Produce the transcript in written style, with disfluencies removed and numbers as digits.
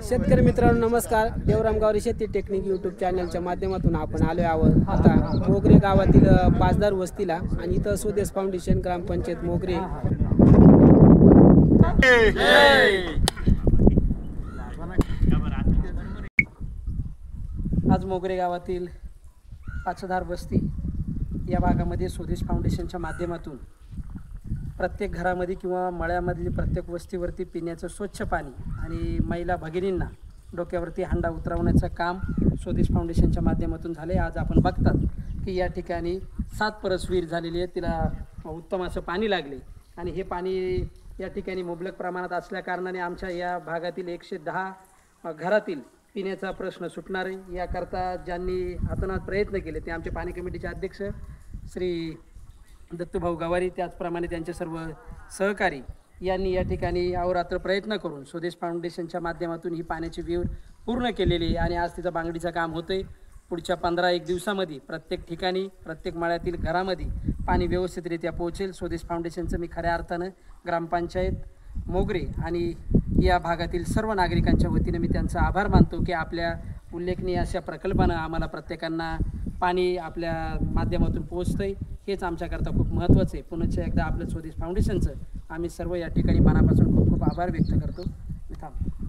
शेतकरी मित्रांनो नमस्कार. देवराम गावरी शेती टेक्निक यूट्यूब चॅनलच्या माध्यमातून आपण आलो आहोत आता मोगरे गावातील पाचदार वस्तीला आणि इथं स्वदेश फाउंडेशन ग्रामपंचायत मोगरे आज मोगरे गावातील पाचदार वस्ती या भागामध्ये स्वदेश फाउंडेशनच्या माध्यमातून प्रत्येक घरामध्ये किंवा मळ्यामधली प्रत्येक वस्तीवरती पिण्याचं स्वच्छ पाणी आणि महिला भगिनींना डोक्यावरती हांडा उतरवण्याचं काम स्वदेश फाउंडेशनच्या माध्यमातून झाले. आज आपण बघतात की या ठिकाणी 7 परस विहीर झालेली आहे, तिला उत्तम असं पाणी लागले आणि हे पाणी या ठिकाणी मुबलक प्रमाणात असल्याकारणाने आमच्या या भागातील 110 घरातील पिण्याचा प्रश्न सुटणार आहे. याकरता ज्यांनी अतोनात प्रयत्न केले ते आमचे पाणी कमिटीचे अध्यक्ष श्री दत्तूभाऊ गवारी, त्याचप्रमाणे त्यांचे सर्व सहकारी यांनी या ठिकाणी अहोरात्र प्रयत्न करून स्वदेश फाउंडेशनच्या माध्यमातून ही पाण्याची विहीर पूर्ण केलेली आहे आणि आज तिचं बांगडीचं काम होतं आहे. पुढच्या 15-1 दिवसामध्ये प्रत्येक ठिकाणी प्रत्येक मळ्यातील घरामध्ये पाणी व्यवस्थितरित्या पोहोचेल. स्वदेश फाउंडेशनचं मी खऱ्या अर्थानं ग्रामपंचायत मोगरे आणि या भागातील सर्व नागरिकांच्या वतीने मी त्यांचा आभार मानतो की आपल्या उल्लेखनीय अशा प्रकल्पानं आम्हाला प्रत्येकांना पाणी आपल्या माध्यमातून पोहोचतं आहे. हेच आमच्याकरता खूप महत्त्वाचं आहे. पुन्हा एकदा आपलं स्वदेश फाउंडेशनचं आम्ही सर्व या ठिकाणी मनापासून खूप खूप आभार व्यक्त करतो. मी थांबतो.